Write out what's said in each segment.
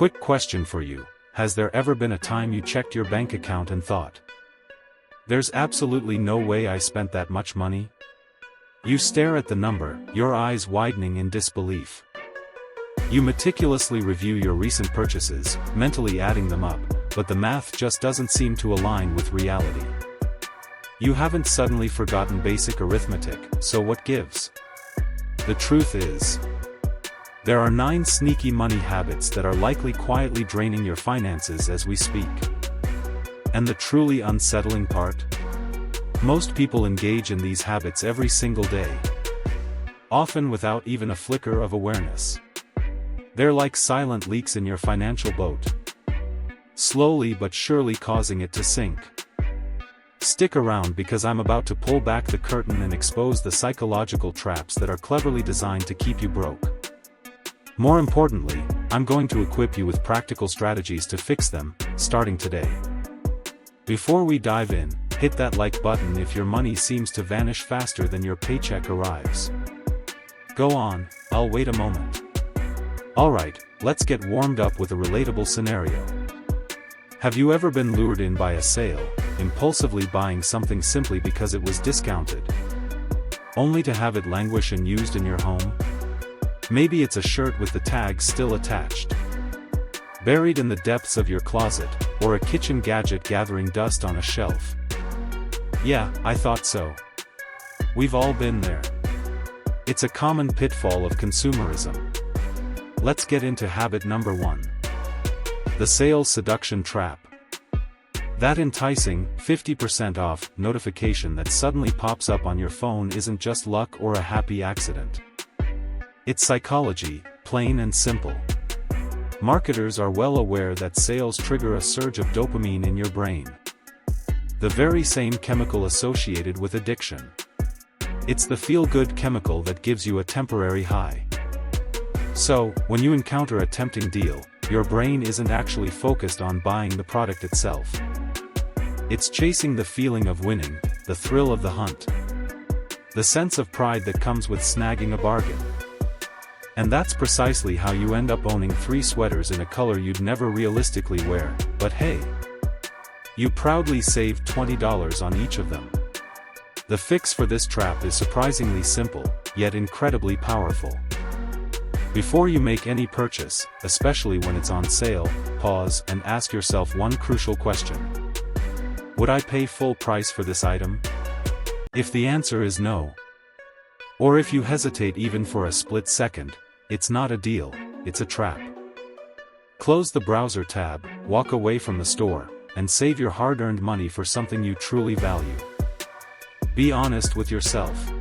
Quick question for you, has there ever been a time you checked your bank account and thought, "There's absolutely no way I spent that much money"? You stare at the number, your eyes widening in disbelief. You meticulously review your recent purchases, mentally adding them up, but the math just doesn't seem to align with reality. You haven't suddenly forgotten basic arithmetic, so what gives? The truth is, there are 9 sneaky money habits that are likely quietly draining your finances as we speak. And the truly unsettling part? Most people engage in these habits every single day, often without even a flicker of awareness. They're like silent leaks in your financial boat, slowly but surely causing it to sink. Stick around because I'm about to pull back the curtain and expose the psychological traps that are cleverly designed to keep you broke. More importantly, I'm going to equip you with practical strategies to fix them, starting today. Before we dive in, hit that like button if your money seems to vanish faster than your paycheck arrives. Go on, I'll wait a moment. Alright, let's get warmed up with a relatable scenario. Have you ever been lured in by a sale, impulsively buying something simply because it was discounted, only to have it languish unused in your home? Maybe it's a shirt with the tag still attached, buried in the depths of your closet, or a kitchen gadget gathering dust on a shelf. Yeah, I thought so. We've all been there. It's a common pitfall of consumerism. Let's get into habit number 1. The sales seduction trap. That enticing, 50% off notification that suddenly pops up on your phone isn't just luck or a happy accident. It's psychology, plain and simple. Marketers are well aware that sales trigger a surge of dopamine in your brain, the very same chemical associated with addiction. It's the feel-good chemical that gives you a temporary high. So, when you encounter a tempting deal, your brain isn't actually focused on buying the product itself. It's chasing the feeling of winning, the thrill of the hunt, the sense of pride that comes with snagging a bargain. And that's precisely how you end up owning 3 sweaters in a color you'd never realistically wear, but hey, you proudly saved $20 on each of them. The fix for this trap is surprisingly simple, yet incredibly powerful. Before you make any purchase, especially when it's on sale, pause and ask yourself one crucial question. Would I pay full price for this item? If the answer is no, or if you hesitate even for a split second, it's not a deal, it's a trap. Close the browser tab, walk away from the store, and save your hard-earned money for something you truly value. Be honest with yourself.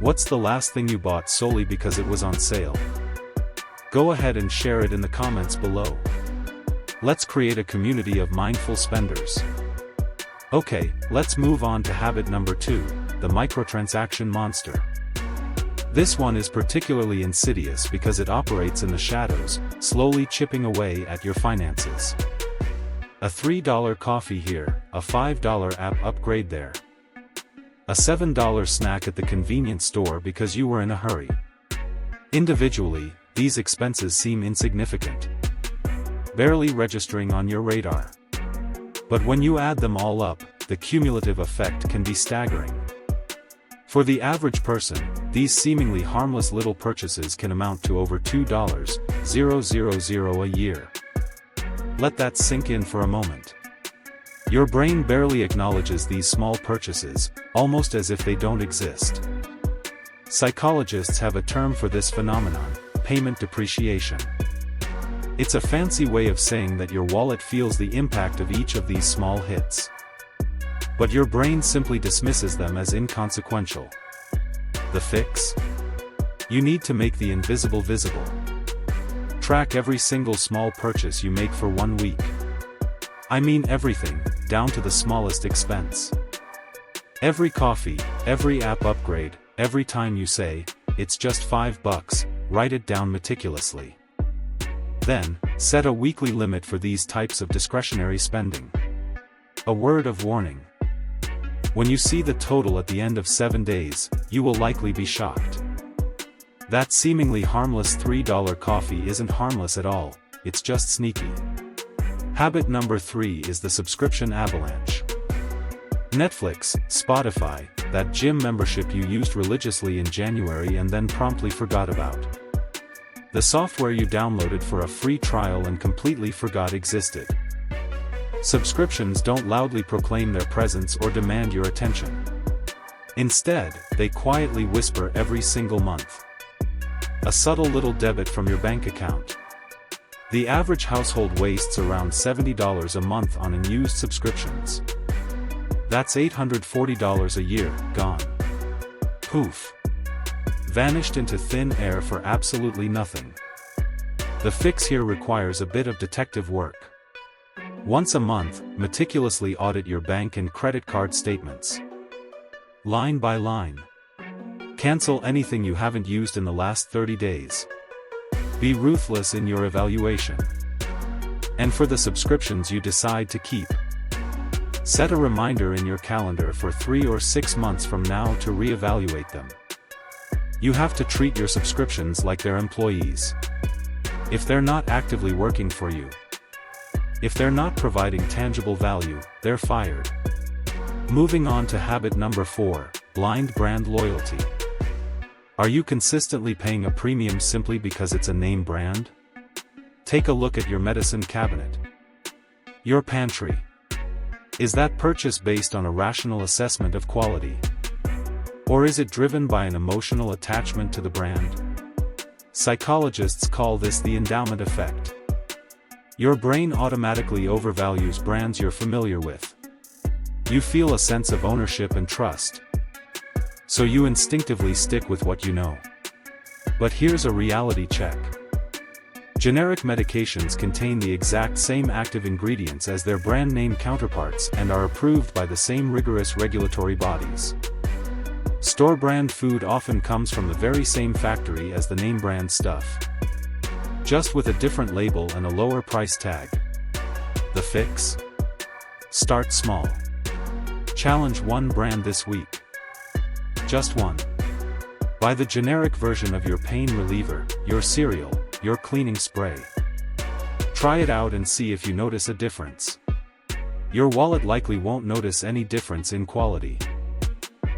What's the last thing you bought solely because it was on sale? Go ahead and share it in the comments below. Let's create a community of mindful spenders. Okay, let's move on to habit number 2, the microtransaction monster. This one is particularly insidious because it operates in the shadows, slowly chipping away at your finances. A $3 coffee here, a $5 app upgrade there, a $7 snack at the convenience store because you were in a hurry. Individually, these expenses seem insignificant, barely registering on your radar. But when you add them all up, the cumulative effect can be staggering. For the average person, these seemingly harmless little purchases can amount to over $2,000 a year. Let that sink in for a moment. Your brain barely acknowledges these small purchases, almost as if they don't exist. Psychologists have a term for this phenomenon: payment depreciation. It's a fancy way of saying that your wallet feels the impact of each of these small hits, but your brain simply dismisses them as inconsequential. The fix? You need to make the invisible visible. Track every single small purchase you make for 1 week. I mean everything, down to the smallest expense. Every coffee, every app upgrade, every time you say, "It's just $5, write it down meticulously. Then, set a weekly limit for these types of discretionary spending. A word of warning. When you see the total at the end of 7 days, you will likely be shocked. That seemingly harmless $3 coffee isn't harmless at all, it's just sneaky. Habit number 3 is the subscription avalanche. Netflix, Spotify, that gym membership you used religiously in January and then promptly forgot about. The software you downloaded for a free trial and completely forgot existed. Subscriptions don't loudly proclaim their presence or demand your attention. Instead, they quietly whisper every single month. A subtle little debit from your bank account. The average household wastes around $70 a month on unused subscriptions. That's $840 a year, gone. Poof. Vanished into thin air for absolutely nothing. The fix here requires a bit of detective work. Once a month, meticulously audit your bank and credit card statements. Line by line. Cancel anything you haven't used in the last 30 days. Be ruthless in your evaluation. And for the subscriptions you decide to keep, set a reminder in your calendar for 3 or 6 months from now to reevaluate them. You have to treat your subscriptions like they're employees. If they're not actively working for you, if they're not providing tangible value, they're fired. Moving on to habit number 4, blind brand loyalty. Are you consistently paying a premium simply because it's a name brand? Take a look at your medicine cabinet. Your pantry. Is that purchase based on a rational assessment of quality? Or is it driven by an emotional attachment to the brand? Psychologists call this the endowment effect. Your brain automatically overvalues brands you're familiar with. You feel a sense of ownership and trust, so you instinctively stick with what you know. But here's a reality check. Generic medications contain the exact same active ingredients as their brand name counterparts and are approved by the same rigorous regulatory bodies. Store brand food often comes from the very same factory as the name brand stuff, just with a different label and a lower price tag. The fix? Start small. Challenge one brand this week. Just one. Buy the generic version of your pain reliever, your cereal, your cleaning spray. Try it out and see if you notice a difference. Your wallet likely won't notice any difference in quality,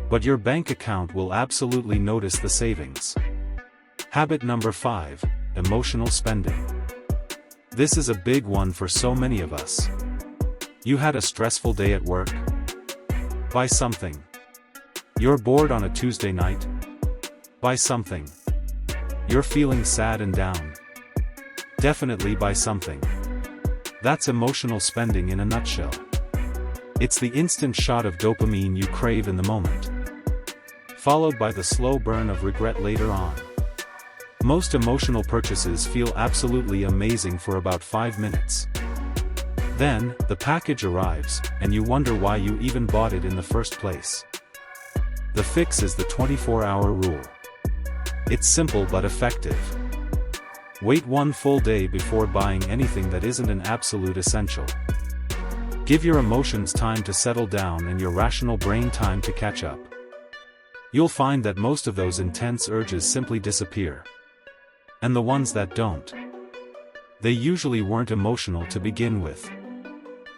but your bank account will absolutely notice the savings. Habit number 5, emotional spending. This is a big one for so many of us. You had a stressful day at work? Buy something. You're bored on a Tuesday night? Buy something. You're feeling sad and down? Definitely buy something. That's emotional spending in a nutshell. It's the instant shot of dopamine you crave in the moment, followed by the slow burn of regret later on. Most emotional purchases feel absolutely amazing for about 5 minutes. Then, the package arrives, and you wonder why you even bought it in the first place. The fix is the 24-hour rule. It's simple but effective. Wait one full day before buying anything that isn't an absolute essential. Give your emotions time to settle down and your rational brain time to catch up. You'll find that most of those intense urges simply disappear. And the ones that don't, they usually weren't emotional to begin with.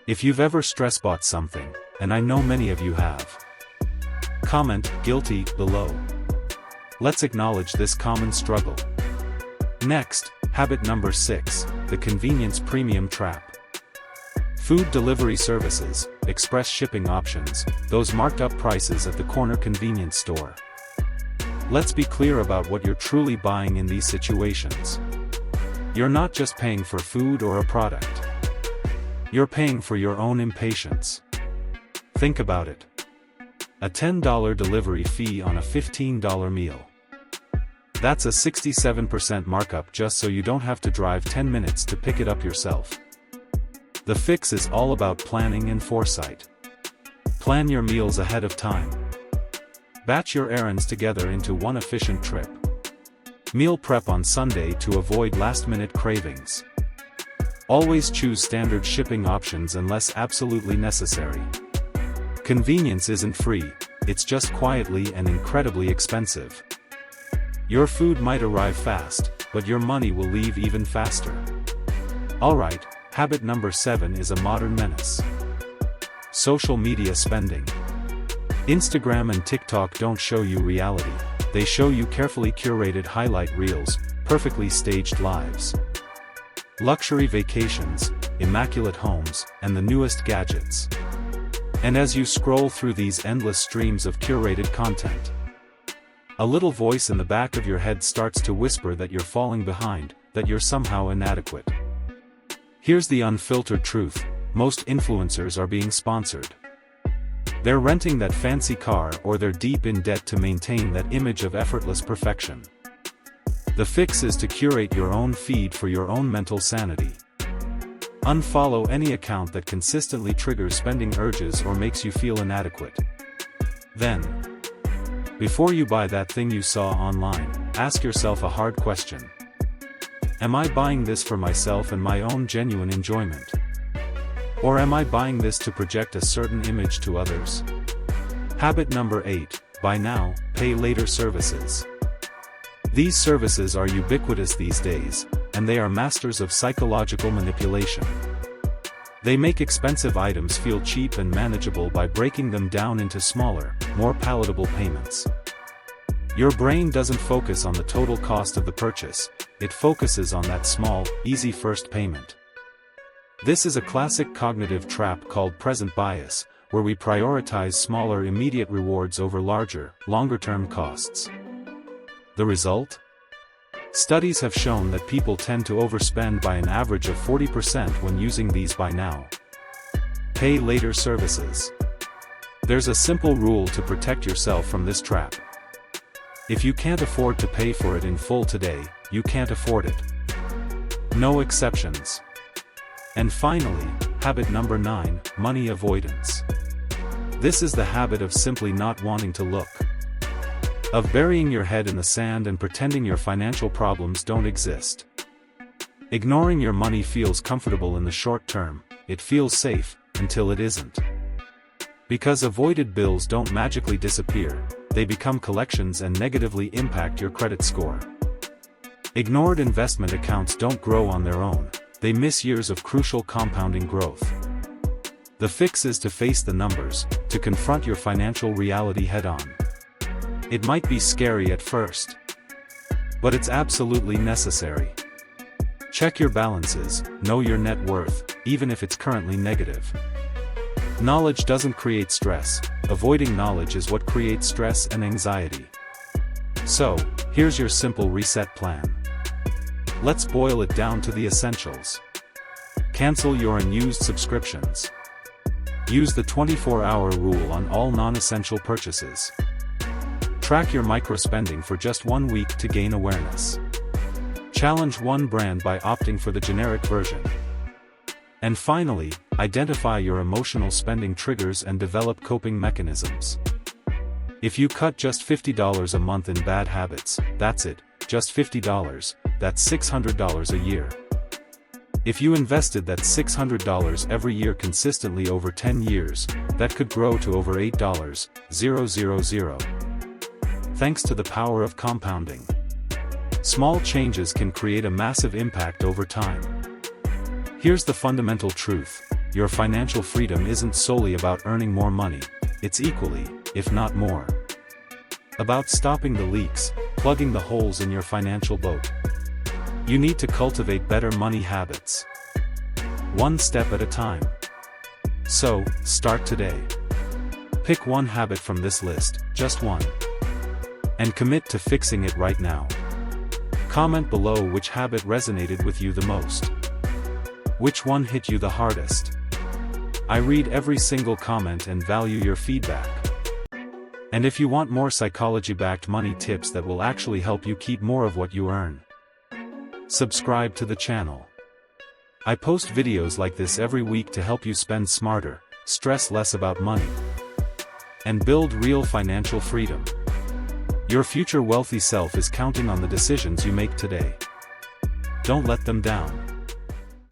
If you've ever stress bought something, and I know many of you have, comment "guilty" below. Let's acknowledge this common struggle. Next, habit number 6, the convenience premium trap. Food delivery services, express shipping options, those marked up prices at the corner convenience store. Let's be clear about what you're truly buying in these situations. You're not just paying for food or a product. You're paying for your own impatience. Think about it. A $10 delivery fee on a $15 meal. That's a 67% markup just so you don't have to drive 10 minutes to pick it up yourself. The fix is all about planning and foresight. Plan your meals ahead of time. Batch your errands together into one efficient trip. Meal prep on Sunday to avoid last-minute cravings. Always choose standard shipping options unless absolutely necessary. Convenience isn't free, it's just quietly and incredibly expensive. Your food might arrive fast, but your money will leave even faster. Alright, habit number 7 is a modern menace. Social media spending. Instagram and TikTok don't show you reality, they show you carefully curated highlight reels, perfectly staged lives. Luxury vacations, immaculate homes, and the newest gadgets. And as you scroll through these endless streams of curated content, a little voice in the back of your head starts to whisper that you're falling behind, that you're somehow inadequate. Here's the unfiltered truth: most influencers are being sponsored. They're renting that fancy car, or they're deep in debt to maintain that image of effortless perfection. The fix is to curate your own feed for your own mental sanity. Unfollow any account that consistently triggers spending urges or makes you feel inadequate. Then, before you buy that thing you saw online, ask yourself a hard question. Am I buying this for myself and my own genuine enjoyment? Or am I buying this to project a certain image to others? Habit number 8, buy now, pay later services. These services are ubiquitous these days, and they are masters of psychological manipulation. They make expensive items feel cheap and manageable by breaking them down into smaller, more palatable payments. Your brain doesn't focus on the total cost of the purchase, it focuses on that small, easy first payment. This is a classic cognitive trap called present bias, where we prioritize smaller immediate rewards over larger, longer-term costs. The result? Studies have shown that people tend to overspend by an average of 40% when using these buy now, pay later services. There's a simple rule to protect yourself from this trap. If you can't afford to pay for it in full today, you can't afford it. No exceptions. And finally, habit number 9, money avoidance. This is the habit of simply not wanting to look. Of burying your head in the sand and pretending your financial problems don't exist. Ignoring your money feels comfortable in the short term, it feels safe, until it isn't. Because avoided bills don't magically disappear, they become collections and negatively impact your credit score. Ignored investment accounts don't grow on their own, they miss years of crucial compounding growth. The fix is to face the numbers, to confront your financial reality head-on. It might be scary at first, but it's absolutely necessary. Check your balances, know your net worth, even if it's currently negative. Knowledge doesn't create stress, avoiding knowledge is what creates stress and anxiety. So, here's your simple reset plan. Let's boil it down to the essentials. Cancel your unused subscriptions. Use the 24-hour rule on all non-essential purchases. Track your micro-spending for just 1 week to gain awareness. Challenge one brand by opting for the generic version. And finally, identify your emotional spending triggers and develop coping mechanisms. If you cut just $50 a month in bad habits, that's it, just $50, that's $600 a year. If you invested that $600 every year consistently over 10 years, that could grow to over $8,000. Thanks to the power of compounding. Small changes can create a massive impact over time. Here's the fundamental truth: your financial freedom isn't solely about earning more money, it's equally, if not more, about stopping the leaks, plugging the holes in your financial boat. You need to cultivate better money habits, one step at a time. So, start today. Pick one habit from this list, just one, and commit to fixing it right now. Comment below which habit resonated with you the most. Which one hit you the hardest? I read every single comment and value your feedback. And if you want more psychology-backed money tips that will actually help you keep more of what you earn, subscribe to the channel. I post videos like this every week to help you spend smarter, stress less about money, and build real financial freedom. Your future wealthy self is counting on the decisions you make today. Don't let them down.